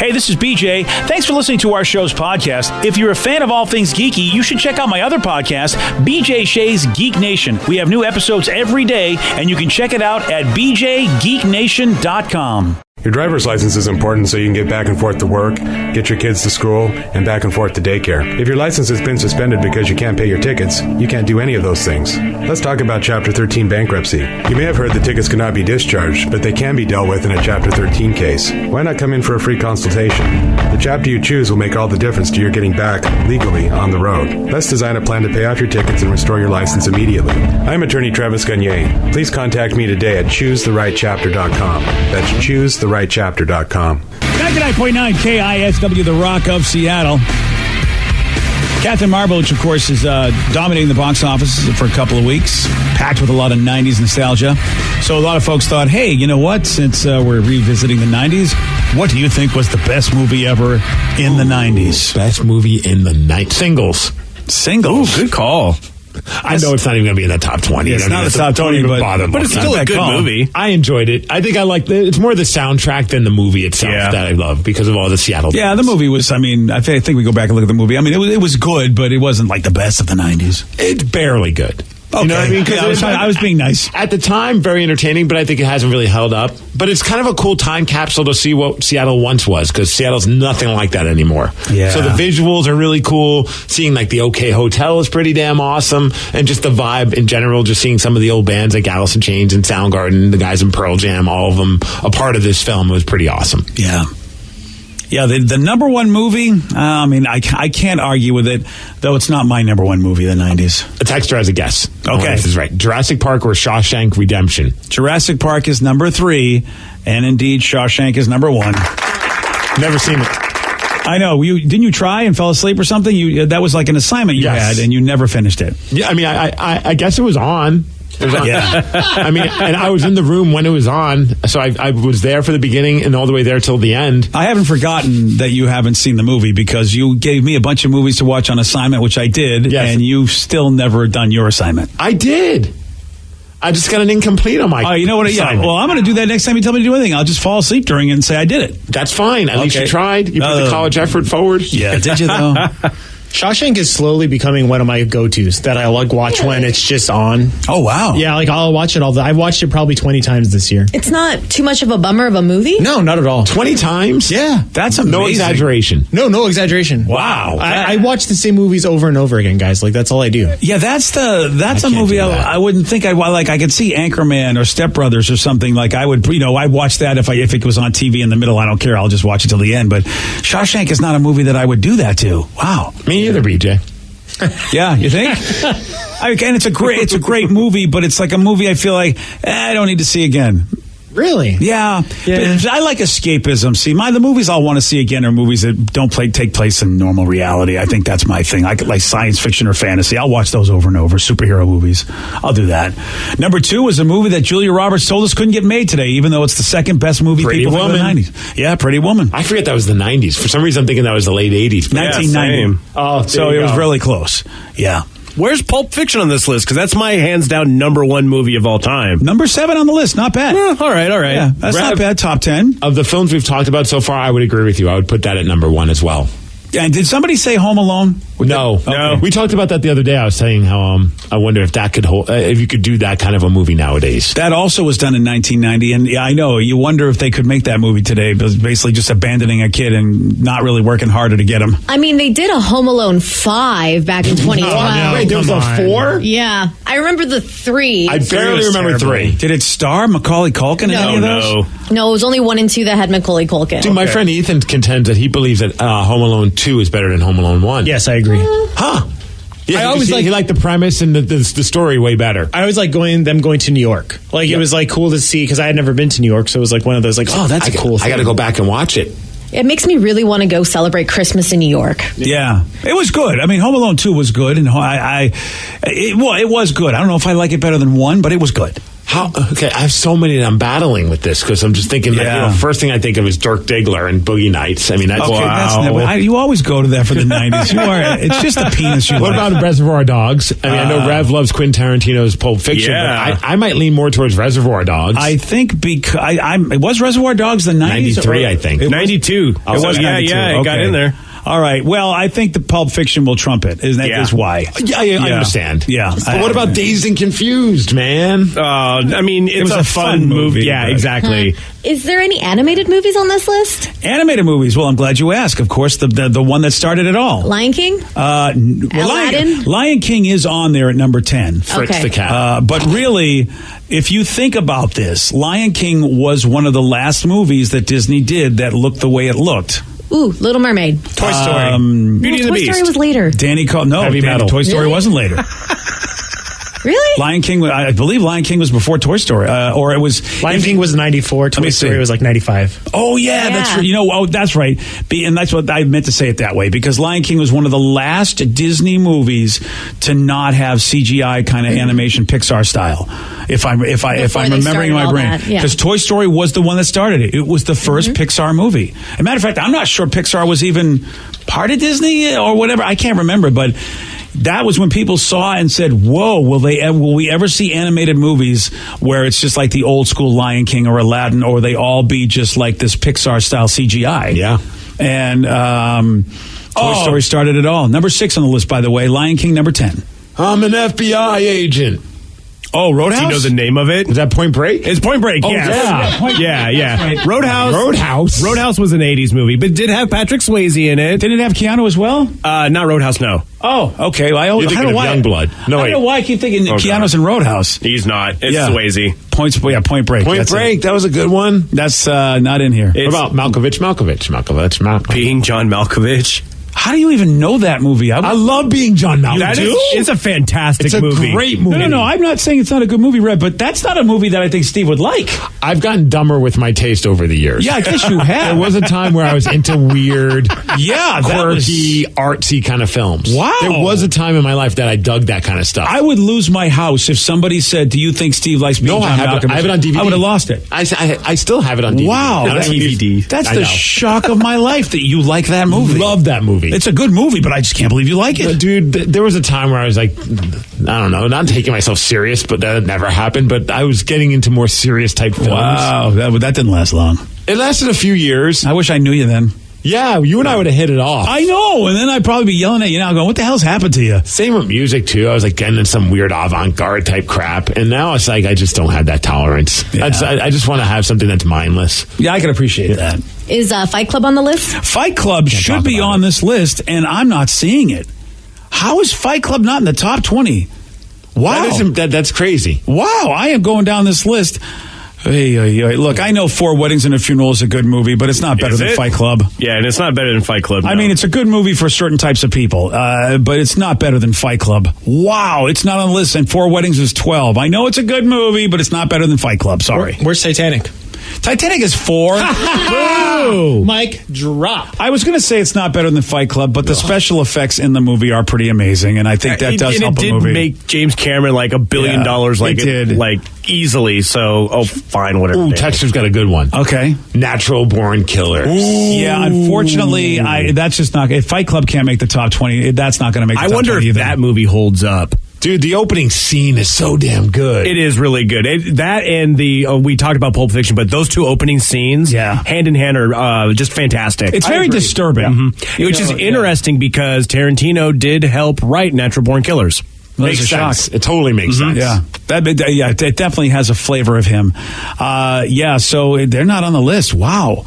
Hey, this is BJ. Thanks for listening to our show's podcast. If you're a fan of all things geeky, you should check out my other podcast, BJ Shea's Geek Nation. We have new episodes every day, and you can check it out at bjgeeknation.com. Your driver's license is important so you can get back and forth to work, get your kids to school, and back and forth to daycare. If your license has been suspended because you can't pay your tickets, you can't do any of those things. Let's talk about Chapter 13 bankruptcy. You may have heard the tickets cannot be discharged, but they can be dealt with in a Chapter 13 case. Why not come in for a free consultation? The chapter you choose will make all the difference to your getting back, legally, on the road. Let's design a plan to pay off your tickets and restore your license immediately. I'm attorney Travis Gagne. Please contact me today at choosetherightchapter.com. That's choosetherightchapter.com. 99.9 KISW, the Rock of Seattle. Catherine Marbulich, of course, is dominating the box office for a couple of weeks, packed with a lot of 90s nostalgia. So a lot of folks thought, hey, you know what? Since we're revisiting the 90s, what do you think was the best movie ever in the 90s? Best movie in the night. Singles. Singles. Ooh, good call. I know it's not even going to be in the top 20. It's not the top 20, but it's still a good movie. I enjoyed it. I think I like it's more the soundtrack than the movie itself that I love because of all the Seattle Yeah, bands. the movie was, I think we go back and look at the movie. I mean, it was good, but it wasn't like the best of the 90s. It's barely good. Okay. You know what I mean? Because I was being nice. At the time, very entertaining, but I think it hasn't really held up. But it's kind of a cool time capsule to see what Seattle once was, because Seattle's nothing like that anymore. Yeah. So the visuals are really cool. Seeing like the OK Hotel is pretty damn awesome. And just the vibe in general, just seeing some of the old bands like Alice in Chains and Soundgarden, the guys in Pearl Jam, all of them a part of this film was pretty awesome. Yeah. Yeah, the number one movie, I can't argue with it, though it's not my number one movie of the 90s. A texter has a guess. Okay. This is right. Jurassic Park or Shawshank Redemption? Jurassic Park is number 3, and indeed Shawshank is number 1. Never seen it. I know. Didn't you try and fell asleep or something? That was like an assignment you had, and you never finished it. Yeah, I guess it was on. Yeah. And I was in the room when it was on, so I was there for the beginning and all the way there till the end. I haven't forgotten that you haven't seen the movie because you gave me a bunch of movies to watch on assignment, which I did, and you've still never done your assignment. I did. I just got an incomplete on my Oh, you know what? Yeah. Well, I'm going to do that next time you tell me to do anything. I'll just fall asleep during it and say I did it. That's fine. At least you tried. You put the college effort forward. Yeah, did you though? Shawshank is slowly becoming one of my go-tos that I like watch when it's just on. Oh, wow. Yeah, like I'll watch it I've watched it probably 20 times this year. It's not too much of a bummer of a movie? No, not at all. 20 times? Yeah. That's amazing. No exaggeration. No exaggeration. Wow. I watch the same movies over and over again, guys. Like, that's all I do. Yeah, that's a movie I wouldn't think I could see Anchorman or Step Brothers or something. Like I would, I'd watch that if it was on TV in the middle. I don't care. I'll just watch it till the end. But Shawshank is not a movie that I would do that to. Wow. Me either, BJ. Yeah, you think? And it's a great movie, but it's like a movie I feel like I don't need to see again. Really? Yeah. But I like escapism. See, the movies I'll want to see again are movies that don't take place in normal reality. I think that's my thing. I like science fiction or fantasy. I'll watch those over and over. Superhero movies. I'll do that. Number 2 was a movie that Julia Roberts told us couldn't get made today, even though it's the second best movie Pretty people from the Woman. 90s. Yeah, Pretty Woman. I forget that was the 90s. For some reason, I'm thinking that was the late 80s. 1990. Oh, so it was really close. Yeah. Where's Pulp Fiction on this list? Because that's my hands down number 1 movie of all time. Number 7 on the list. Not bad. All right. Yeah, that's not bad. Top 10. Of the films we've talked about so far, I would agree with you. I would put that at number 1 as well. And did somebody say Home Alone? No. We talked about that the other day. I was saying how I wonder if that could hold, if you could do that kind of a movie nowadays. That also was done in 1990, and yeah, I know. You wonder if they could make that movie today, basically just abandoning a kid and not really working harder to get him. I mean, they did a Home Alone 5 back in 2012. Wait, there was a 4? Yeah. I remember the 3. I barely remember 3. Did it star Macaulay Culkin in any of those? No, it was only 1 and 2 that had Macaulay Culkin. Dude, my friend Ethan contends that he believes that Home Alone 2 is better than Home Alone 1. Yes, I agree. Huh. Yeah, I always he liked the premise and the story way better. I always like going to New York. Like, it was like cool to see because I had never been to New York, so it was like one of those like, oh, that's a cool thing. I got to go back and watch it. It makes me really want to go celebrate Christmas in New York. Yeah, it was good. I mean, Home Alone 2 was good, and it was good. I don't know if I like it better than 1, but it was good. Okay, I have so many that I'm battling with this because I'm just thinking, first thing I think of is Dirk Diggler and Boogie Nights. I mean, that's you always go to that for the 90s. It's just the penis you What about Reservoir Dogs? I mean, I know Rev loves Quentin Tarantino's Pulp Fiction, but I might lean more towards Reservoir Dogs. I think because was Reservoir Dogs the 90s? 93, I think. 92. It was 92. Yeah, it got in there. All right. Well, I think the Pulp Fiction will trump it. Is why. Yeah, I understand. Yeah. But what about Dazed and Confused, man? I mean, it was a fun movie. Yeah, exactly. Is there any animated movies on this list? Animated movies. Well, I'm glad you asked. Of course, the one that started it all. Lion King? Aladdin? Lion King is on there at number 10. Fritz the Cat. But really, if you think about this, Lion King was one of the last movies that Disney did that looked the way it looked. Ooh, Little Mermaid. Toy Story. Beauty and the Beast. Toy Story was later. Heavy Metal. Toy Story wasn't later. Really? Lion King, I believe Lion King was before Toy Story, or it was... Lion King was 94, Toy Story was like 95. Oh, yeah, that's right. That's right. And that's what I meant to say it that way, because Lion King was one of the last Disney movies to not have CGI kind of animation Pixar style, if I'm remembering in my brain. Because Toy Story was the one that started it. It was the first Pixar movie. As a matter of fact, I'm not sure Pixar was even part of Disney or whatever. I can't remember, but... that was when people saw and said, whoa, will we ever see animated movies where it's just like the old school Lion King or Aladdin, or they all be just like this Pixar style CGI? Yeah. And Toy Story started it all. Number 6 on the list, by the way. Lion King, number 10. I'm an FBI agent. Oh, Roadhouse? Do you know the name of it? Was that Point Break? It's Point Break, Yeah. Right. Roadhouse was an 80s movie, but did have Patrick Swayze in it. Did it have Keanu as well? Not Roadhouse, no. Oh, okay. Well, You're thinking of Youngblood. No, I don't know why I keep thinking Keanu's in Roadhouse. He's not. It's Swayze. Point Break. Point Break, that was a good one. That's not in here. What about Malkovich? Being John Malkovich. How do you even know that movie? I love Being John Malkovich. It's a fantastic movie. It's a great movie. No. I'm not saying it's not a good movie, Red, but that's not a movie that I think Steve would like. I've gotten dumber with my taste over the years. Yeah, I guess you have. There was a time where I was into weird, quirky, artsy kind of films. Wow. There was a time in my life that I dug that kind of stuff. I would lose my house if somebody said, do you think Steve likes Being John Malkovich? I have it on DVD. I would have lost it. I still have it on DVD. Wow. That's DVD. That's the shock of my life that you like that movie. Love that movie. It's a good movie, but I just can't believe you like it. Dude, there was a time where I was like, I don't know, not taking myself serious, but that never happened, but I was getting into more serious type films. Wow, that didn't last long. It lasted a few years. I wish I knew you then. Yeah, you and I would have hit it off. I know, and then I'd probably be yelling at you now, going, what the hell's happened to you? Same with music, too. I was like getting in some weird avant-garde type crap, and now it's like I just don't have that tolerance. Yeah. I just want to have something that's mindless. Yeah, I can appreciate that. Is Fight Club on the list? Fight Club should be on this list, and I'm not seeing it. How is Fight Club not in the top 20? Wow. That's crazy. Wow, I am going down this list. Hey, look, I know 4 Weddings and a Funeral is a good movie, but it's not better than Fight Club. Yeah, and it's not better than Fight Club. No. I mean, it's a good movie for certain types of people, but it's not better than Fight Club. Wow, it's not on the list, and 4 Weddings is 12. I know it's a good movie, but it's not better than Fight Club. Sorry. Where's Titanic? Titanic is 4. Mic drop. I was going to say it's not better than Fight Club, but the special effects in the movie are pretty amazing, and I think that does help a movie. It did make James Cameron like $1 billion, like easily. So, fine, whatever. Ooh, Texter's got a good one. Okay, Natural Born Killers. Yeah, unfortunately, that's just not. If Fight Club can't make the top 20, that's not going to make. The top 20 wonder if that movie holds up. Dude, the opening scene is so damn good. It is really good. That and we talked about Pulp Fiction, but those 2 opening scenes, hand in hand, are just fantastic. It's very disturbing. Mm-hmm. Which is interesting because Tarantino did help write Natural Born Killers. Makes sense. It totally makes sense. Yeah, it definitely has a flavor of him. So they're not on the list. Wow.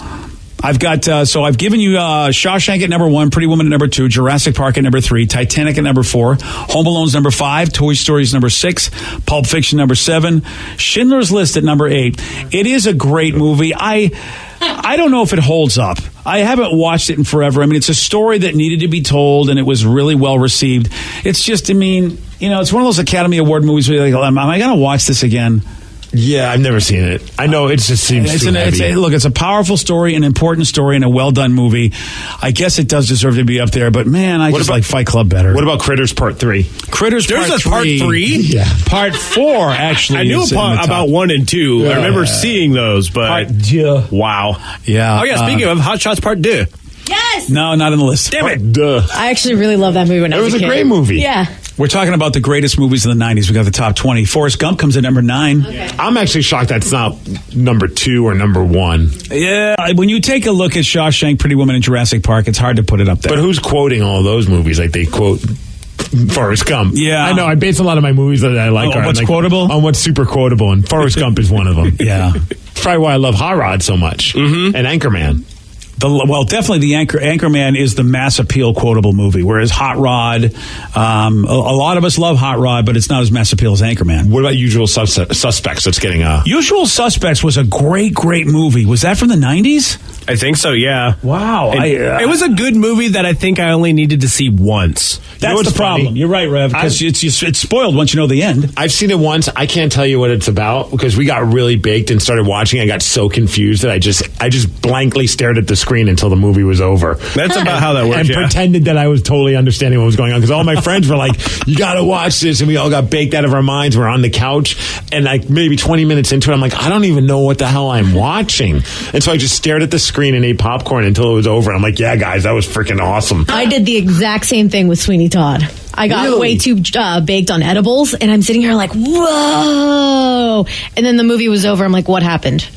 I've got, I've given you Shawshank at number 1, Pretty Woman at number 2, Jurassic Park at number 3, Titanic at number 4, Home Alone's number 5, Toy Story's number 6, Pulp Fiction number 7, Schindler's List at number 8. It is a great movie. I don't know if it holds up. I haven't watched it in forever. I mean, it's a story that needed to be told, and it was really well received. It's just, it's one of those Academy Award movies where you're like, am I going to watch this again? Yeah, I've never seen it. I know it just seems too heavy. Look, it's a powerful story, an important story, and a well-done movie. I guess it does deserve to be up there, but man, I like Fight Club better. What about Critters Part 3? Critters There's Part a Part 3? Yeah. Part 4, actually. I knew about 1 and 2. Yeah. I remember seeing those, but... Part 2. Wow. Yeah. Oh, yeah, speaking of Hot Shots Part 2. Yes! No, not on the list. Damn it. Duh. I actually really love that movie when I was a kid. It was a great movie. Yeah. We're talking about the greatest movies of the 90s. We got the top 20. Forrest Gump comes in number 9. Okay. I'm actually shocked that's not number 2 or number 1. Yeah, when you take a look at Shawshank, Pretty Woman, and Jurassic Park, it's hard to put it up there. But who's quoting all those movies? Like they quote Forrest Gump. Yeah. I know. I base a lot of my movies that I like on what's quotable? On what's super quotable, and Forrest Gump is one of them. Yeah. That's probably why I love Hot Rod so much. And Anchorman. Definitely the Anchorman is the mass appeal quotable movie, whereas Hot Rod, a lot of us love Hot Rod, but it's not as mass appeal as Anchorman. What about Usual Suspects? That's getting Usual Suspects was a great movie. Was that from the 90s? I think so, yeah. Wow. It was a good movie that I think I only needed to see once. That's the problem. You're right, Rev, because it's spoiled once you know the end. I've seen it once. I can't tell you what it's about because we got really baked and started watching. I got so confused that I just blankly stared at the screen until the movie was over. That's about how that works. And pretended that I was totally understanding what was going on because all my friends were like, "You got to watch this," and we all got baked out of our minds. We're on the couch, and like maybe 20 minutes into it, I'm like, I don't even know what the hell I'm watching, and so I just stared at the screen and ate popcorn until it was over. I'm like, yeah, guys, that was freaking awesome. I did the exact same thing with Sweeney Todd. I got way too baked on edibles, and I'm sitting here like, whoa. And then the movie was over. I'm like, what happened?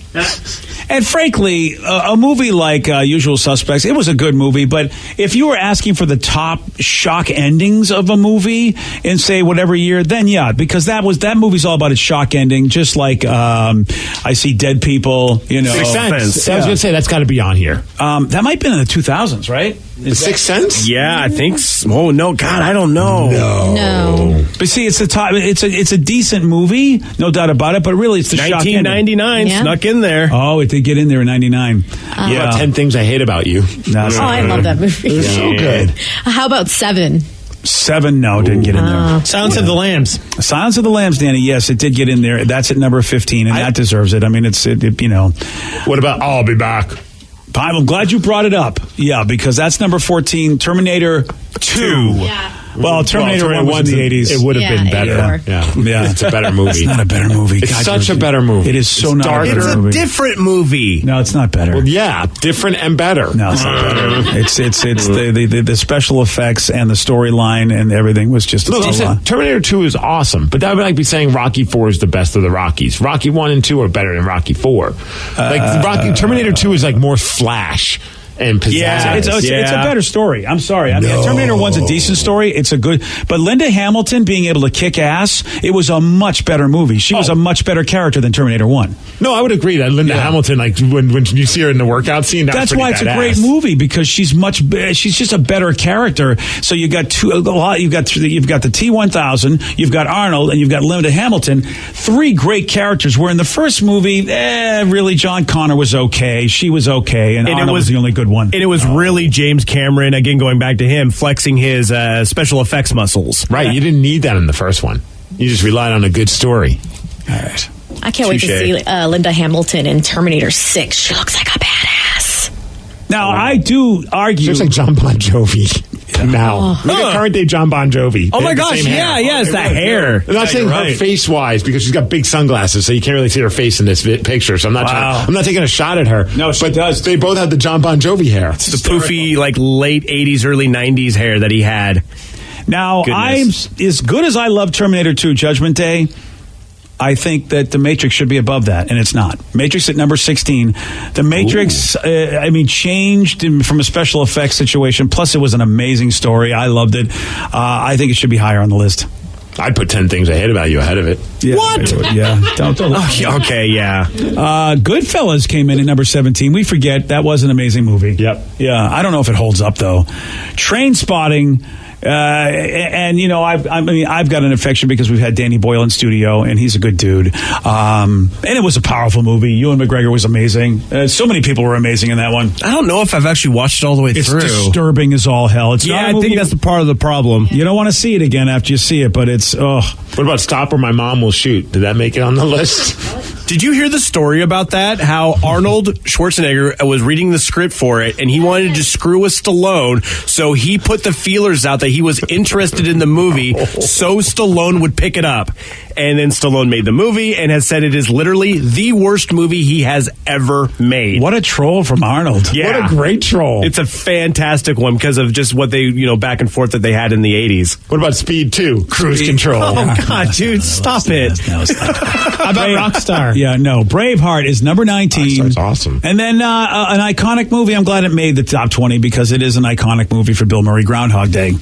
And frankly, a movie like Usual Suspects, it was a good movie, but if you were asking for the top shock endings of a movie in, say, whatever year, then yeah, because that movie's all about its shock ending, just like I See Dead People, Sixth Sense. Yeah. I was going to say, that's got to be on here. That might have been in the 2000s, right? The Sixth Sense? Yeah, I think so. Oh, no, God, I don't know. No. But see, it's a decent movie, no doubt about it, but really it's the shock ending. 1999 snuck in there. Oh, it did get in there in 99. Yeah. 10 Things I Hate About You. I love that movie. It was so good. How about 7? 7, no, didn't get in there. Silence of the Lambs. Silence of the Lambs, Danny, yes, it did get in there. That's at number 15, and that deserves it. I mean, What about I'll Be Back? I'm glad you brought it up. Yeah, because that's number 14, Terminator 2. Yeah. Well, Terminator 1 was in the 80s. It would have been better. 84. Yeah. It's a better movie. It's not a better movie. It's God, such a better movie. It is so It's not darker. a better It's a movie. different movie. No, it's not better. Well, yeah, different and better. No, it's not better. It's the special effects and the storyline and everything was just Look, you said Terminator 2 is awesome, but that would like be saying Rocky 4 is the best of the Rockies. Rocky 1 and 2 are better than Rocky 4. Terminator 2 is like more flash and pizzazz. Yeah, it's a better story. I'm sorry. I mean, Terminator 1's a decent story. It's a good... But Linda Hamilton being able to kick ass, it was a much better movie. She was a much better character than Terminator 1. No, I would agree that Linda Hamilton, like when you see her in the workout scene, that's why it's a great movie, because she's just a better character. So you got you've got the T-1000, you've got Arnold, and you've got Linda Hamilton. 3 great characters. Where in the first movie, really John Connor was okay, she was okay, and Arnold was the only good one. And it was really James Cameron, again, going back to him, flexing his special effects muscles. Right, you didn't need that in the first one. You just relied on a good story. All right. I can't wait to see Linda Hamilton in Terminator 6. She looks like a badass. Now, I do argue... She looks like John Bon Jovi. Now, look at current day John Bon Jovi. Oh my gosh, it's that hair. I'm not saying her face wise because she's got big sunglasses, so you can't really see her face in this picture. So I'm not taking a shot at her. No, she does. They both have the John Bon Jovi hair. It's the poofy, like late 80s, early 90s hair that he had. Now, as good as I love Terminator 2 Judgment Day, I think that The Matrix should be above that, and it's not. Matrix at number 16. The Matrix, changed from a special effects situation. Plus, it was an amazing story. I loved it. I think it should be higher on the list. I'd put 10 Things I Hate About You ahead of it. Yeah, what? Yeah. Don't okay, yeah. Goodfellas came in at number 17. We forget that was an amazing movie. Yep. Yeah. I don't know if it holds up, though. Trainspotting And you know, I've got an affection because we've had Danny Boyle in studio, and he's a good dude. And it was a powerful movie. Ewan McGregor was amazing. So many people were amazing in that one. I don't know if I've actually watched it all the way through. It's disturbing as all hell. It's I think that's the part of the problem. You don't want to see it again after you see it, but it's What about Stop or My Mom Will Shoot? Did that make it on the list? Did you hear the story about that? How Arnold Schwarzenegger was reading the script for it, and he wanted to screw with Stallone, so he put the feelers out that he was interested in the movie, so Stallone would pick it up. And then Stallone made the movie and has said it is literally the worst movie he has ever made. What a troll from Arnold. Yeah. What a great troll. It's a fantastic one because of just what they, back and forth that they had in the 80s. What about Speed 2? Cruise Control. Oh, God, dude, stop it. No, it's not. How about Rockstar? Yeah, no. Braveheart is number 19. Rockstar's awesome. And then an iconic movie. I'm glad it made the top 20 because it is an iconic movie for Bill Murray, Groundhog Day.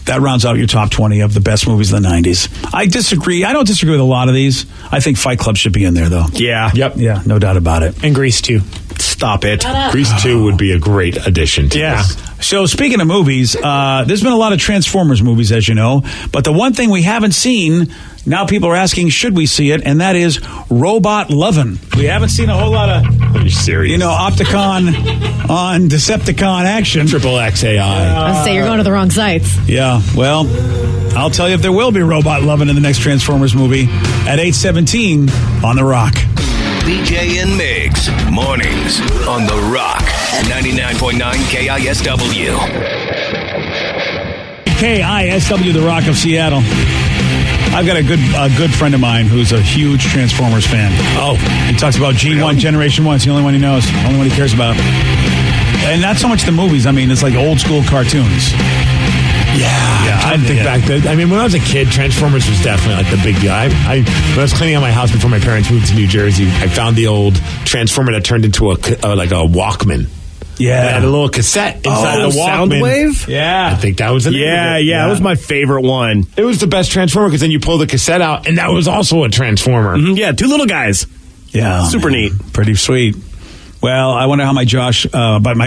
That rounds out your top 20 of the best movies of the 90s. I disagree. I don't disagree with a lot of these. I think Fight Club should be in there, though. Yeah. Yep. Yeah, no doubt about it. And Grease 2. Stop it. Grease 2 would be a great addition to this. So speaking of movies, there's been a lot of Transformers movies, as you know. But the one thing we haven't seen, now people are asking, should we see it? And that is Robot Lovin'. We haven't seen a whole lot of, Are you serious? Opticon on Decepticon action. Triple XAI. I was say you're going to the wrong sites. Yeah, well, I'll tell you if there will be Robot Lovin' in the next Transformers movie at 8:17 on The Rock. BJ and Migs, mornings on The Rock, 99.9 KISW. KISW, The Rock of Seattle. I've got a good friend of mine who's a huge Transformers fan. Oh, he talks about G1 Generation 1. It's the only one he knows, the only one he cares about. And not so much the movies. I mean, it's like old school cartoons. I think back then. I mean, when I was a kid, Transformers was definitely like the big deal. When I was cleaning out my house before my parents moved to New Jersey, I found the old Transformer that turned into like a Walkman. Yeah. It had a little cassette inside the Walkman. Soundwave? Yeah. I think that was the name of it. That was my favorite one. It was the best Transformer because then you pull the cassette out, and that was also a Transformer. Mhm, yeah, two little guys. Yeah. Super neat. Pretty sweet. Well, I wonder how my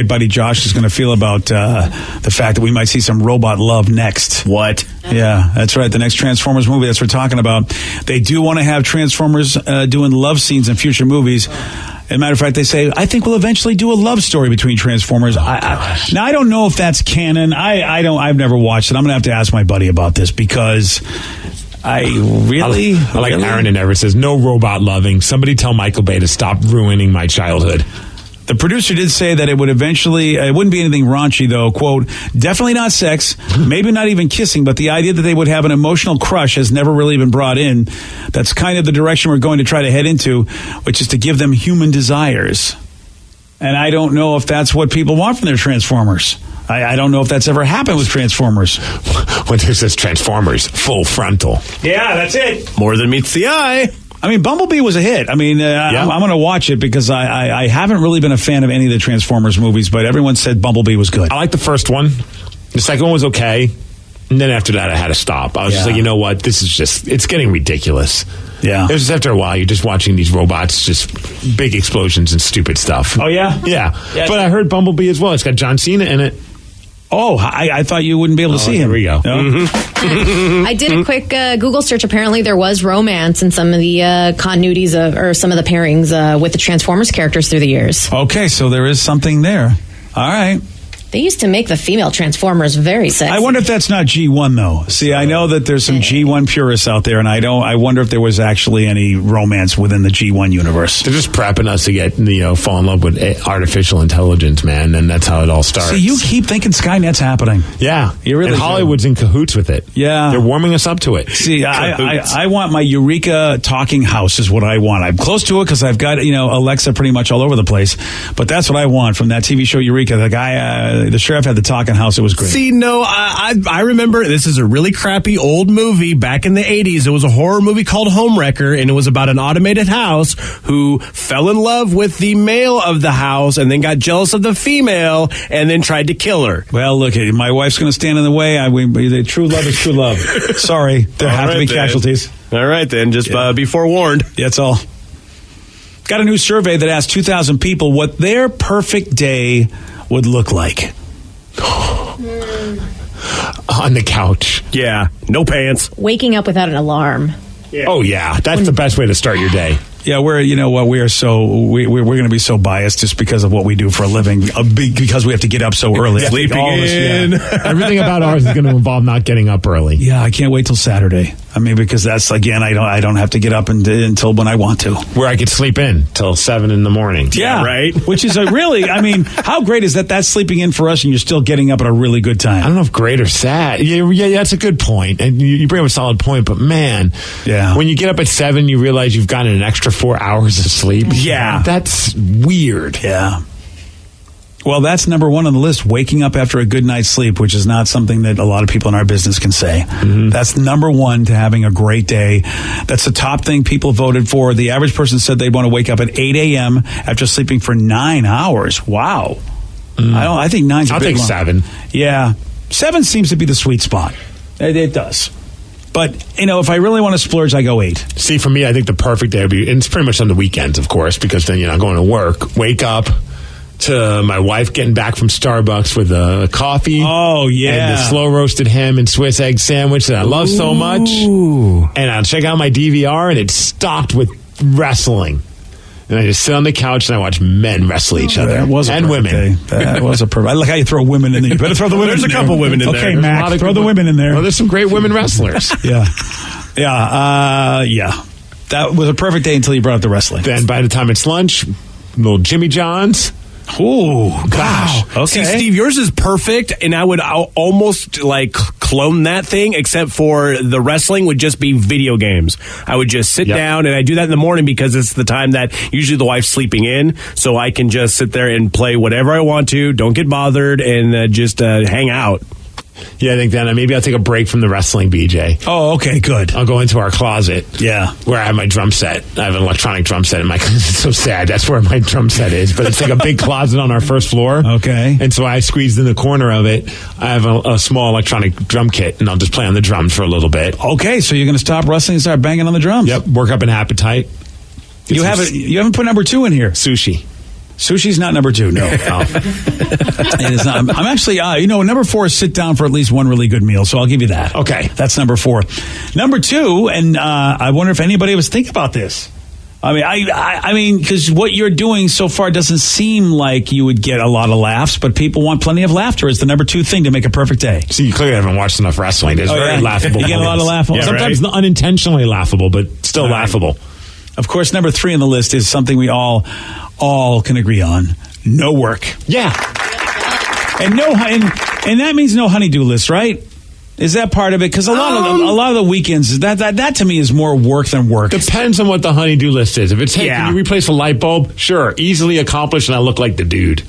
buddy Josh is going to feel about the fact that we might see some robot love next. What? Yeah, that's right. The next Transformers movie, that's what we're talking about. They do want to have Transformers doing love scenes in future movies. As a matter of fact, they say, I think we'll eventually do a love story between Transformers. Now, I don't know if that's canon. I've never watched it. I'm going to have to ask my buddy about this because I like Aaron and Everett says, no robot loving. Somebody tell Michael Bay to stop ruining my childhood. The producer did say that it would eventually, it wouldn't be anything raunchy though, quote, definitely not sex, maybe not even kissing, but the idea that they would have an emotional crush has never really been brought in. That's kind of the direction we're going to try to head into, which is to give them human desires. And I don't know if that's what people want from their Transformers. I don't know if that's ever happened with Transformers. When it says Transformers, full frontal. Yeah, that's it. More than meets the eye. I mean, Bumblebee was a hit. I mean, I'm going to watch it because I haven't really been a fan of any of the Transformers movies, but everyone said Bumblebee was good. I like the first one. The second one was okay. And then after that, I had to stop. I was just like, you know what? This is just, it's getting ridiculous. Yeah. It was just after a while, you're just watching these robots, just big explosions and stupid stuff. Oh, yeah? Yeah. But I heard Bumblebee as well. It's got John Cena in it. Oh, I thought you wouldn't be able to see him. Here we go. No? I did a quick Google search. Apparently, there was romance in some of the continuities or some of the pairings with the Transformers characters through the years. Okay, so there is something there. All right. They used to make the female Transformers very sexy. I wonder if that's not G1 though. See, I know that there's some G1 purists out there, and I wonder if there was actually any romance within the G1 universe. They're just prepping us to get, fall in love with artificial intelligence, man, and that's how it all starts. See, you keep thinking Skynet's happening. Yeah, you really and Hollywood's in cahoots with it. Yeah, they're warming us up to it. See, I want my Eureka talking house is what I want. I'm close to it because I've got Alexa pretty much all over the place. But that's what I want from that TV show Eureka. The guy, the sheriff had the talking house. It was great. See, no, I remember this is a really crappy old movie back in the 80s. It was a horror movie called Homewrecker, and it was about an automated house who fell in love with the male of the house and then got jealous of the female and then tried to kill her. Well, look, my wife's going to stand in the way. True love is true love. Sorry, there have to be casualties. All right, then. Just be forewarned. That's all. Got a new survey that asked 2,000 people what their perfect day would look like. on the couch. Yeah, no pants. Waking up without an alarm. Yeah. Oh, yeah. That's the best way to start your day. Yeah, we're going to be so biased just because of what we do for a living, because we have to get up so early. Sleeping in. Everything about ours is going to involve not getting up early. Yeah, I can't wait till Saturday. I mean, because that's, again, I don't have to get up until when I want to. Where I could sleep in till 7 in the morning. Yeah, right. Which is really, I mean, how great is that? That's sleeping in for us, and you're still getting up at a really good time. I don't know if great or sad. Yeah, that's a good point. And you bring up a solid point, but man, when you get up at 7, you realize you've gotten an extra 4 hours of sleep. Yeah. That's weird. Yeah. Well, that's number one on the list, waking up after a good night's sleep, which is not something that a lot of people in our business can say. Mm-hmm. That's number one to having a great day. That's the top thing people voted for. The average person said they'd want to wake up at 8 a.m. after sleeping for 9 hours. Wow. I think 9's a bit long. I'll take 7. Yeah. 7 seems to be the sweet spot. It does. But, if I really want to splurge, I go 8. See, for me, I think the perfect day would be, and it's pretty much on the weekends, of course, because then, I'm going to work, wake up to my wife getting back from Starbucks with a coffee. Oh, yeah. And the slow roasted ham and Swiss egg sandwich that I love so much. And I'll check out my DVR, and it's stocked with wrestling. And I just sit on the couch and I watch men wrestle each other. That was a and women. Day. That was a perfect. I like how you throw women in there. You better throw the women. There's in a couple women in there. Okay, Mac, throw the women in there. Well, there's some great women wrestlers. Yeah. That was a perfect day until you brought up the wrestling. Then by the time it's lunch, little Jimmy John's. Oh, gosh. Wow. Okay. See, Steve, yours is perfect, and I would almost clone that thing, except for the wrestling would just be video games. I would just sit down, and I do that in the morning because it's the time that usually the wife's sleeping in, so I can just sit there and play whatever I want to, don't get bothered, and just hang out. Yeah, I think then maybe I'll take a break from the wrestling, BJ. Oh, okay, good. I'll go into our closet. Yeah. Where I have my drum set. I have an electronic drum set in my closet. It's so sad. That's where my drum set is. But it's like a big closet on our first floor. Okay. And so I squeezed in the corner of it. I have a small electronic drum kit, and I'll just play on the drums for a little bit. Okay, so you're going to stop wrestling and start banging on the drums. Yep, work up an appetite. You haven't put number 2 in here. Sushi. Sushi's not number 2, no. It is not. I'm actually, number 4 is sit down for at least one really good meal, so I'll give you that. Okay. That's number 4. Number 2, and I wonder if anybody was thinking about this. I mean, because what you're doing so far doesn't seem like you would get a lot of laughs, but people want plenty of laughter as the number 2 thing to make a perfect day. See, you clearly haven't watched enough wrestling. It's very laughable. You get a lot of laughable. Yeah, sometimes unintentionally laughable, but still laughable. Of course, number 3 on the list is something we all can agree on: no work. Yeah, and and that means no honeydew list, right? Is that part of it? Because a lot of the weekends, that to me is more work than work. Depends on what the honeydew list is. If it's can you replace a light bulb? Sure, easily accomplished, and I look like the dude.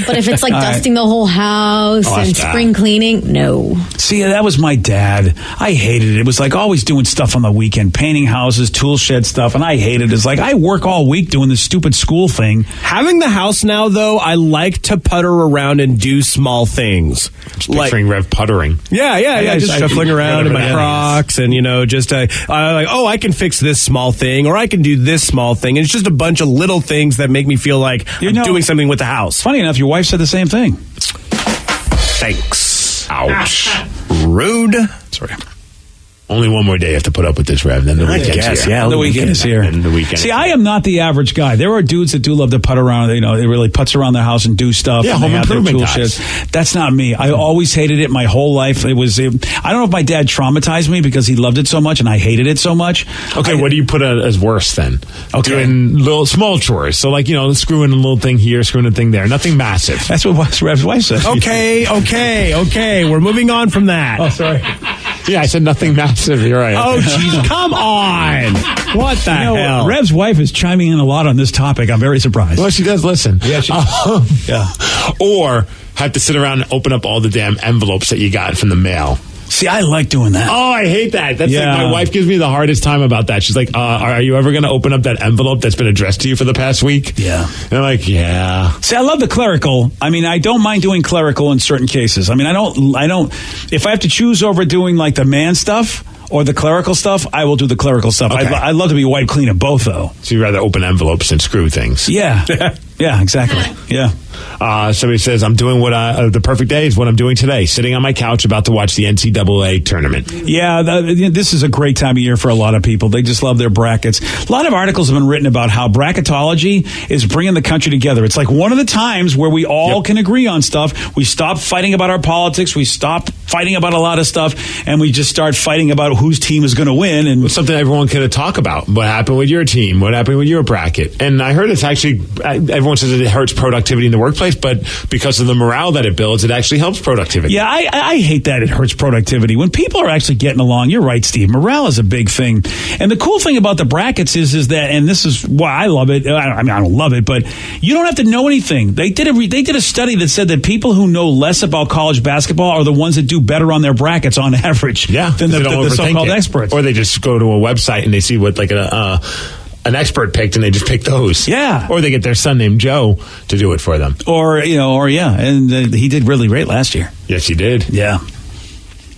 But if it's like dusting the whole house and spring cleaning, no. See, that was my dad. I hated it. It was like always doing stuff on the weekend, painting houses, tool shed stuff, and I hated it. It's like I work all week doing this stupid school thing. Having the house now, though, I like to putter around and do small things. Just picturing Rev puttering. Yeah. Just shuffling around in my Crocs and, I can fix this small thing or I can do this small thing. And it's just a bunch of little things that make me feel like I'm doing something with the house. Funny enough, your wife said the same thing. Thanks. Ouch. Rude. Sorry. Only one more day you have to put up with this, Rev. Then the weekend's here. Yeah, the weekend is here. And the weekend. See, I am not the average guy. There are dudes that do love to putt around. They really putz around their house and do stuff. Yeah, and home improvement guys. That's not me. I always hated it my whole life. I don't know if my dad traumatized me because he loved it so much and I hated it so much. Okay, what do you put as worse then? Okay. Doing little small chores. So screwing a little thing here, screwing a thing there. Nothing massive. That's what Rev's wife said. Okay. We're moving on from that. Oh, sorry. Yeah, I said nothing massive. You're right. Oh, jeez, come on. What the hell? Rev's wife is chiming in a lot on this topic. I'm very surprised. Well, she does listen. Yeah, yeah. Or have to sit around and open up all the damn envelopes that you got from the mail. See, I like doing that. Oh, I hate that. That's like my wife gives me the hardest time about that. She's like, are you ever going to open up that envelope that's been addressed to you for the past week? Yeah. And I'm like, yeah. See, I love the clerical. I mean, I don't mind doing clerical in certain cases. I mean, I don't, if I have to choose over doing like the man stuff or the clerical stuff, I will do the clerical stuff. Okay. I love to be wipe clean at both, though. So you'd rather open envelopes and screw things? Yeah. Yeah, exactly. Yeah. Somebody says, I'm doing the perfect day is what I'm doing today, sitting on my couch about to watch the NCAA tournament. Yeah, this is a great time of year for a lot of people. They just love their brackets. A lot of articles have been written about how bracketology is bringing the country together. It's like one of the times where we all can agree on stuff. We stop fighting about our politics. We stop fighting about a lot of stuff, and we just start fighting about whose team is going to win. And it's something everyone can talk about. What happened with your team? What happened with your bracket? And I heard it's actually, everyone says it hurts productivity in the workplace, but because of the morale that it builds, it actually helps productivity. Yeah, I hate that it hurts productivity. When people are actually getting along, you're right, Steve, morale is a big thing. And the cool thing about the brackets is that, and this is why I love it, I don't love it, but you don't have to know anything. They did a study that said that people who know less about college basketball are the ones that do better on their brackets on average than the so-called experts. Or they just go to a website and they see what an expert picked and they just pick those. Yeah. Or they get their son named Joe to do it for them. And he did really great last year. Yes, he did. Yeah.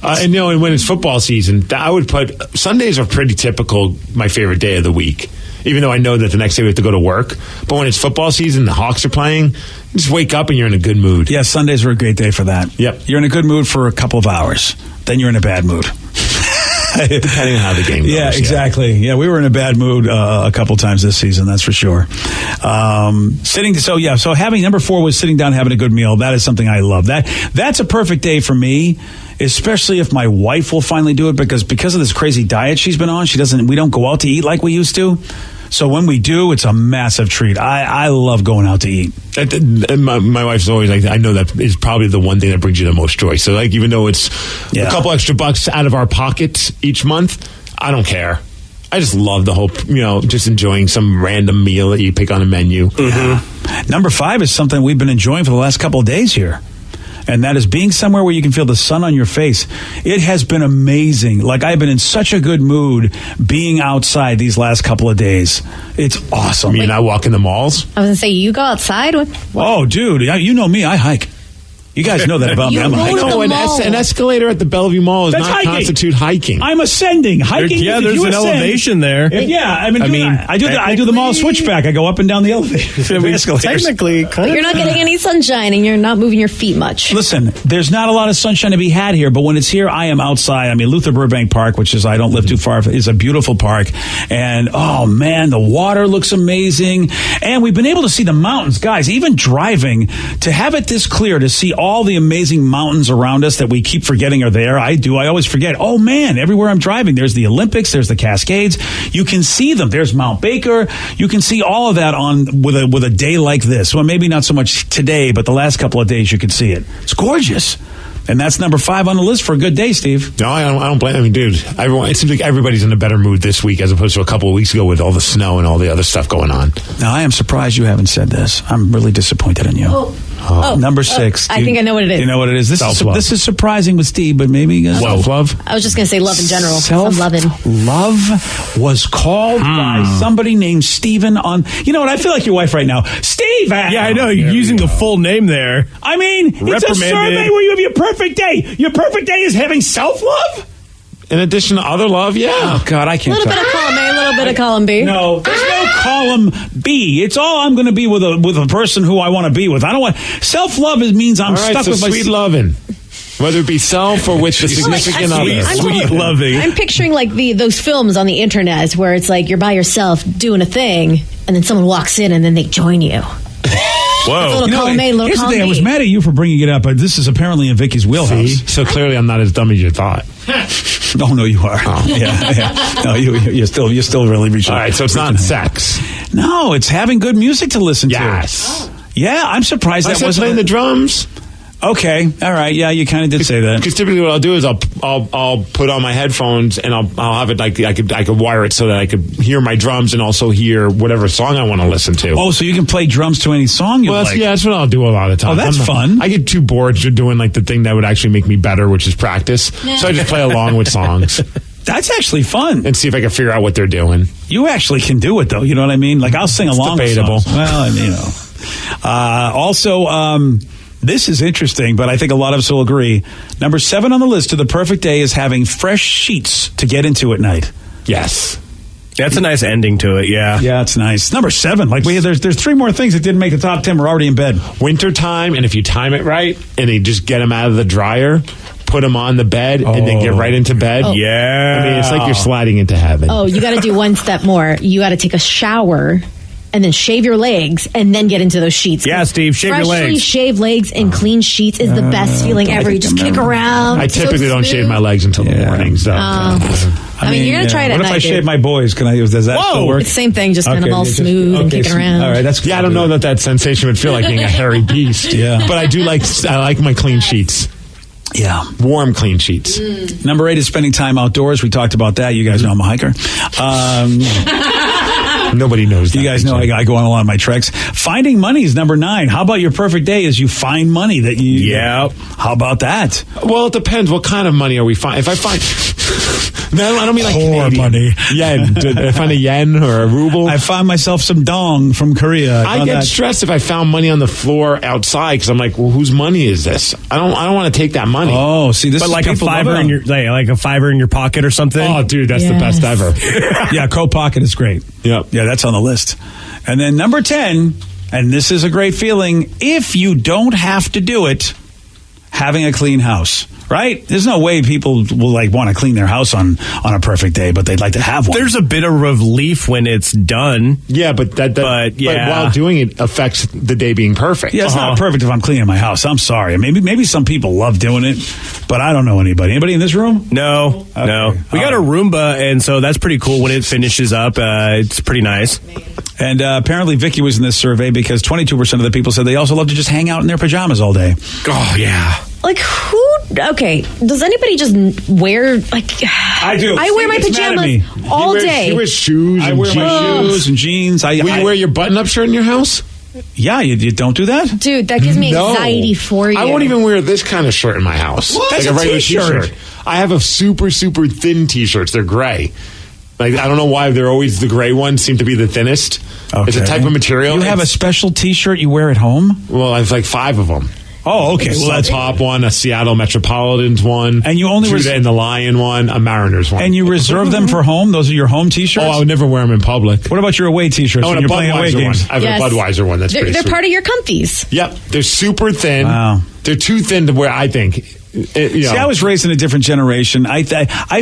And when it's football season, I would put Sundays are pretty typical my favorite day of the week. Even though I know that the next day we have to go to work. But when it's football season, the Hawks are playing, just wake up and you're in a good mood. Yeah, Sundays are a great day for that. Yep. You're in a good mood for a couple of hours. Then you're in a bad mood. Depending on how the game goes. Yeah, exactly. Yeah, we were in a bad mood a couple times this season, that's for sure. So having number 4 was sitting down having a good meal. That is something I love. That's a perfect day for me, especially if my wife will finally do it because of this crazy diet she's been on. We don't go out to eat like we used to. So when we do, it's a massive treat. I love going out to eat. My wife's always like, I know that is probably the one thing that brings you the most joy. So like, even though it's a couple extra bucks out of our pockets each month, I don't care. I just love the whole, just enjoying some random meal that you pick on a menu. Mm-hmm. Number 5 is something we've been enjoying for the last couple of days here. And that is being somewhere where you can feel the sun on your face. It has been amazing. Like, I've been in such a good mood being outside these last couple of days. It's awesome. You not walk in the malls? I was going to say, you go outside? Oh, dude, you know me. I hike. You guys know that about me. I'm a hiker. No, an escalator at the Bellevue Mall does not constitute hiking. I'm ascending. Hiking. There's an elevation there. I do the mall switchback. I go up and down the elevator. Technically, you're not getting any sunshine, and you're not moving your feet much. Listen, there's not a lot of sunshine to be had here, but when it's here, I am outside. I mean, Luther Burbank Park, which is I don't live too far, is a beautiful park, and oh man, the water looks amazing, and we've been able to see the mountains, guys. Even driving, to have it this clear, to see all the amazing mountains around us that we keep forgetting are there. I always forget. Oh man, everywhere I'm driving, there's the Olympics, there's the Cascades. You can see them. There's Mount Baker. You can see all of that with a day like this. Well, maybe not so much today, but the last couple of days you can see it. It's gorgeous. And that's number 5 on the list for a good day, Steve. No, I don't blame. I mean, dude, it seems like everybody's in a better mood this week as opposed to a couple of weeks ago with all the snow and all the other stuff going on. Now, I am surprised you haven't said this. I'm really disappointed in you. Number 6. I think I know what it is. You know what it is? This is surprising with Steve, but maybe self-love. I was just going to say love in general. Self-love was called by somebody named Steven on... You know what? I feel like your wife right now. Steve! Yeah, I know. You're using the full name there. I mean, it's a survey where you have your perfect day. Your perfect day is having self-love? In addition to other love, yeah. Oh, God, I can't A little bit of column A, a little bit of column B. No, there's no column B. It's all I'm going to be with a person who I want to be with. I don't want... Self-love means I'm stuck with my... sweet loving. Whether it be self or with the significant other. Sweet loving. I'm picturing like those films on the internet where it's like you're by yourself doing a thing, and then someone walks in and then they join you. Whoa. Little column A, little here's the column thing. I was B. mad at you for bringing it up, but this is apparently in Vicky's wheelhouse. See? So clearly I'm not as dumb as you thought. Oh, no, you are. Oh. Yeah. No, you're still really reaching. All right, so it's not sex. No, it's having good music to listen to. Yes. Yeah, I'm surprised that wasn't playing the drums. Okay, all right. Yeah, you kind of did say that. Because typically what I'll do is I'll put on my headphones and I'll have it like I could wire it so that I could hear my drums and also hear whatever song I want to listen to. Oh, so you can play drums to any song you like. Yeah, that's what I'll do a lot of times. Oh, that's fun. I get too bored doing like the thing that would actually make me better, which is practice. So I just play along with songs. That's actually fun. And see if I can figure out what they're doing. You actually can do it, though. You know what I mean? Like, I'll sing along debatable. with songs. Well, also, this is interesting, but I think a lot of us will agree. Number 7 on the list to the perfect day is having fresh sheets to get into at night. Yes. That's a nice ending to it, yeah. Yeah, it's nice. Number 7. Like there's 3 more things that didn't make the top 10. We're already in bed. Wintertime, and if you time it right, and you just get them out of the dryer, put them on the bed, and then get right into bed. Oh. Yeah. I mean, it's like you're sliding into heaven. Oh, you got to do one step more. You got to take a shower and then shave your legs and then get into those sheets. Yeah, Steve, shave your Freshly legs. shaved legs and clean sheets is the best feeling ever. You just kick around. I typically so don't shave smooth. my legs until the morning. So. I mean, you're going to try it at What night. if I shave dude. my boys? Does that still work? It's the same thing, just kind of all smooth and kicking around. All right, that's Yeah, I don't know that sensation would feel like being a hairy beast. Yeah. But I like my clean sheets. Yeah. Warm, clean sheets. Number 8 is spending time outdoors. We talked about that. You guys know I'm a hiker. Nobody knows that. You guys know I go on a lot of my treks. Finding money is number 9. How about your perfect day is you find money that you... Yeah. How about that? Well, it depends. What kind of money are we finding? If I find... No, I don't mean like Whore Canadian. money. Yen. Did I find a yen or a ruble? I found myself some dong from Korea. I found get that. stressed if I found money on the floor outside because I'm like, well, whose money is this? I don't want to take that money. Oh, see, this But is like a people love $5 it. in your like a $5 in your pocket or something. Oh, dude, that's the best ever. Yeah, Coat Pocket is great. Yep. Yeah, that's on the list. And then number 10, and this is a great feeling, if you don't have to do it, having a clean house. Right? There's no way people will want to clean their house on a perfect day, but they'd like to have one. There's a bit of relief when it's done. Yeah, but but while doing it affects the day being perfect. Yeah, it's not perfect if I'm cleaning my house. I'm sorry. Maybe some people love doing it, but I don't know anybody. Anybody in this room? No, no. We got a Roomba, and so that's pretty cool when it finishes up. It's pretty nice. And apparently Vicky was in this survey because 22% of the people said they also love to just hang out in their pajamas all day. Oh, yeah. Like who? Okay, does anybody just wear I do. I wear my It's mad at pajamas me. all day. You wear shoes I and wear my jeans. shoes and jeans. Will you wear your button-up shirt in your house? Yeah, you don't do that? Dude, that gives me anxiety for you. I won't even wear this kind of shirt in my house. What? Like That's a a regular t-shirt. t-shirt. I have a super, super thin t-shirts. They're gray. Like, I don't know why they're always the gray ones seem to be the thinnest. Okay. It's a type of material. You have a special T-shirt you wear at home? Well, I have like 5 of them. Oh, okay. Well, Well, a that's top one, a Seattle Metropolitans one, And you only Judah and the Lion one, a Mariners one. and you reserve them for home? Those are your home T-shirts? I would never wear them in public. What about your away T-shirts Oh, when and a you're playing away Budweiser one. games? I have Yes. a Budweiser one. That's They're, pretty they're sweet. part of your comfies. Yep, they're super thin. Wow. They're too thin to wear. I think. See, I was raised in a different generation. I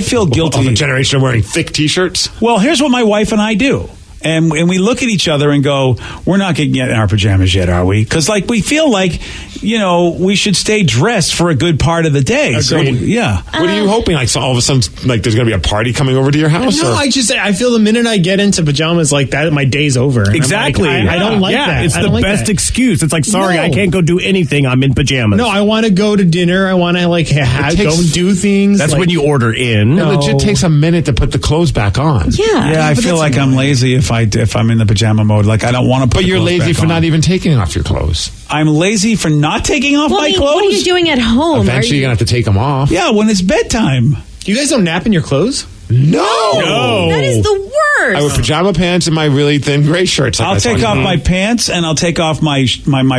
feel guilty. of a generation of wearing thick T-shirts. Well, here's what my wife and I do. And we look at each other and go, we're not getting in our pajamas yet, are we? Because, we feel like, we should stay dressed for a good part of the day. So, Agreed. yeah. What are you hoping? So all of a sudden, there's going to be a party coming over to your house? No, or? I feel the minute I get into pajamas like that, my day's over. And I'm Exactly. like, I don't like that. It's I the don't like best that. excuse. It's like, sorry, No. I can't go do anything. I'm in pajamas. No, I want to go to dinner. I want to go and do things. That's when you order in. It legit takes a minute to put the clothes back on. Yeah. Yeah, I feel like I'm lazy if I'm in the pajama mode. I don't want to put But the you're clothes lazy back for on. not even taking off your clothes. I'm lazy for not taking off Well, my I mean, clothes? what are you doing at home? Eventually, you're going to have to take them off. Yeah, when it's bedtime. You guys don't nap in your clothes? No. That is the worst. I wear pajama pants and my really thin gray shirts. I'll take off my pants and I'll take off my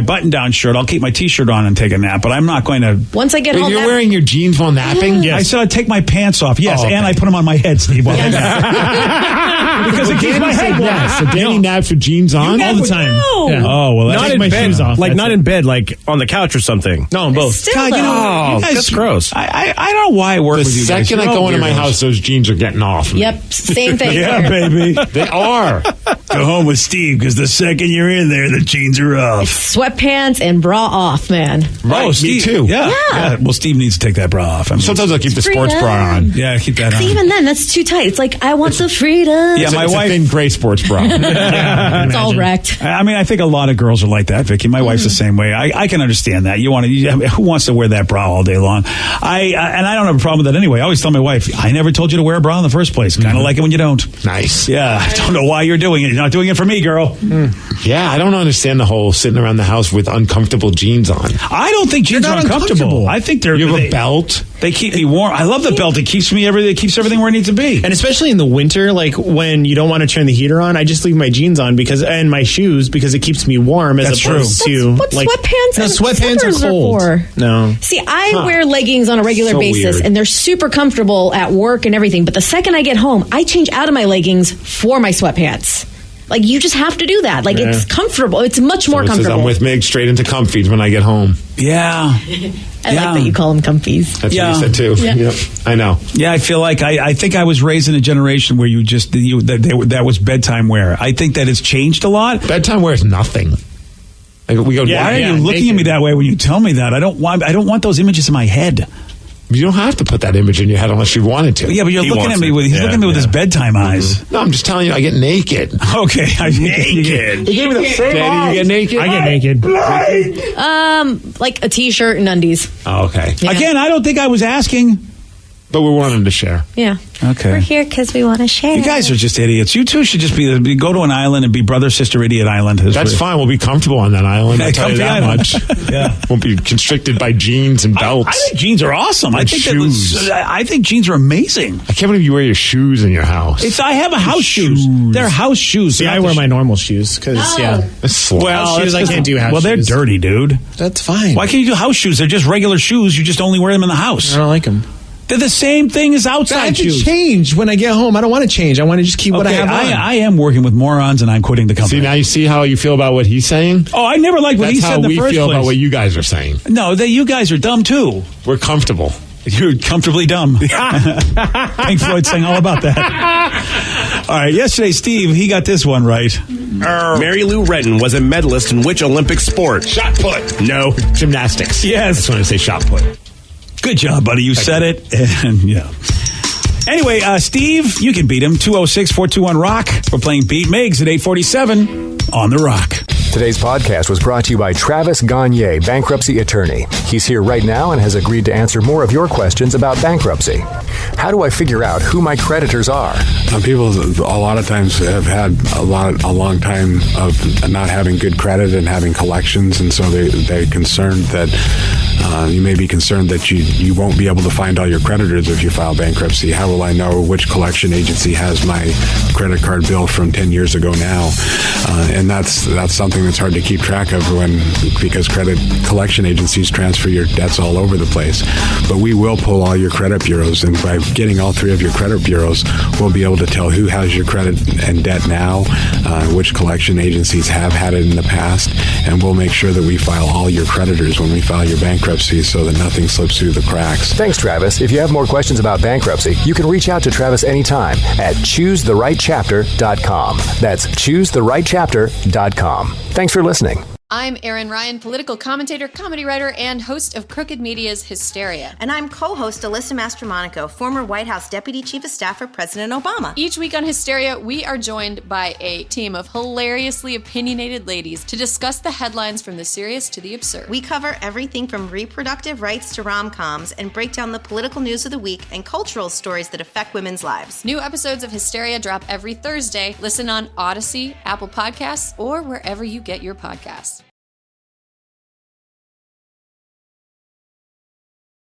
button-down shirt. I'll keep my T-shirt on and take a nap, but I'm not going to... Once I get Wait, home, you're wearing your jeans while napping? I said I'd take my pants off, yes, Oh, okay. and I put them on my head, Steve. While I nap. Because it keeps my head warm. Yes. So Danny naps with jeans on? All the time. No. Yeah. Oh, well, Not that's... take in my bed, shoes off. like That's not it. in bed, like on the couch or something. No, on both. Still, God, though. you guys- that's gross. I don't know why I work The with you guys. second I You're go all into my weirdos. house, those jeans are getting off. Yep, same thing. Yeah, here. baby. They are. Go home with Steve, because the second you're in there, the jeans are off. Sweatpants and bra off, man. Right, me Steve, too. Yeah. Well, Steve needs to take that bra off. I mean, Sometimes I keep the sports bra on. yeah, keep that on. See, even then, that's too tight. It's like, I want the freedom. Yeah, my It's wife... a thin gray sports bra. It's all wrecked. I mean, I think a lot of girls are like that, Vicky. My wife's the same way. I can understand that. Who wants to wear that bra all day long? And I don't have a problem with that anyway. I always tell my wife, I never told you to wear a bra in the first place. Kind of like it when you don't. Nice. Yeah, I don't know why you're doing it. You're not doing it for me, girl. Yeah, I don't understand the whole sitting around the house with uncomfortable jeans on. I don't think jeans are uncomfortable. I think they're. You have a belt. They keep me warm. I love the belt. It keeps everything where it needs to be. And especially in the winter, like when you don't want to turn the heater on, I just leave my jeans on and my shoes because it keeps me warm. As opposed to what sweatpants. No, and sweatpants are slippers cold. for. No. See, I wear leggings on a regular basis, weird. and they're super comfortable at work and everything. But the second I get home, I change out of my leggings for my sweatpants. Like, you just have to do that. Like, it's comfortable. It's much more comfortable. I'm with Mig straight into comfies when I get home. Yeah. I like that you call them comfies. That's what you said, too. Yeah. Yep. I know. Yeah, I feel like I think I was raised in a generation where that was bedtime wear. I think that it's changed a lot. Bedtime wear is nothing. Like, we go. Why are you looking at me that way when you tell me that? I don't want those images in my head. You don't have to put that image in your head unless you wanted to. Yeah, but he's looking at me with his bedtime eyes. No, I'm just telling you, I get naked. Okay, naked. You gave me the same. Daddy, you get naked. I get naked. Like a t-shirt and undies. Oh, okay. Yeah. Again, I don't think I was asking. But we wanted to share. Yeah. Okay. We're here because we want to share. You guys are just idiots. You two should just go to an island and be brother sister idiot island. That's fine. We'll be comfortable on that island. I'll tell you that much. Yeah. Won't be constricted by jeans and belts. I think jeans are awesome. And shoes. I think jeans are amazing. I can't believe you wear your shoes in your house. I have a house shoes. They're house shoes. See, I wear my normal shoes because Well, shoes I can't do house shoes. Well, they're dirty, dude. That's fine. Why can't you do house shoes? They're just regular shoes. You just only wear them in the house. I don't like them. They're the same thing as outside I have shoes. to change when I get home. I don't want to change. I want to just keep what I have on. I am working with morons, and I'm quitting the company. See, now you see how you feel about what he's saying? Oh, I never liked what he said in the first place. That's how we feel about what you guys are saying. No, you guys are dumb, too. We're comfortable. You're comfortably dumb. Pink Floyd sang all about that. All right, yesterday, Steve, he got this one right. Mary Lou Retton was a medalist in which Olympic sport? Shot put. No. Gymnastics. Yes. I just want to say shot put. Good job, buddy. You said it. And yeah. Anyway, Steve, you can beat him. 206-421-ROCK. We're playing Beat Migs at 847 on The Rock. Today's podcast was brought to you by Travis Gagne, bankruptcy attorney. He's here right now and has agreed to answer more of your questions about bankruptcy. How do I figure out who my creditors are? People a lot of times have had a long time of not having good credit and having collections, and so they're concerned that you may be concerned that you won't be able to find all your creditors if you file bankruptcy. How will I know which collection agency has my credit card bill from 10 years ago now? And that's something that's hard to keep track of because credit collection agencies transfer your debts all over the place. But we will pull all your credit bureaus, and by getting all three of your credit bureaus, we'll be able to tell who has your credit and debt now, which collection agencies have had it in the past, and we'll make sure that we file all your creditors when we file your bankruptcy so that nothing slips through the cracks. Thanks, Travis. If you have more questions about bankruptcy, you can reach out to Travis anytime at choosetherightchapter.com. That's choosetherightchapter.com. Thanks for listening. I'm Erin Ryan, political commentator, comedy writer, and host of Crooked Media's Hysteria. And I'm co-host Alyssa Mastromonaco, former White House Deputy Chief of Staff for President Obama. Each week on Hysteria, we are joined by a team of hilariously opinionated ladies to discuss the headlines from the serious to the absurd. We cover everything from reproductive rights to rom-coms and break down the political news of the week and cultural stories that affect women's lives. New episodes of Hysteria drop every Thursday. Listen on Odyssey, Apple Podcasts, or wherever you get your podcasts.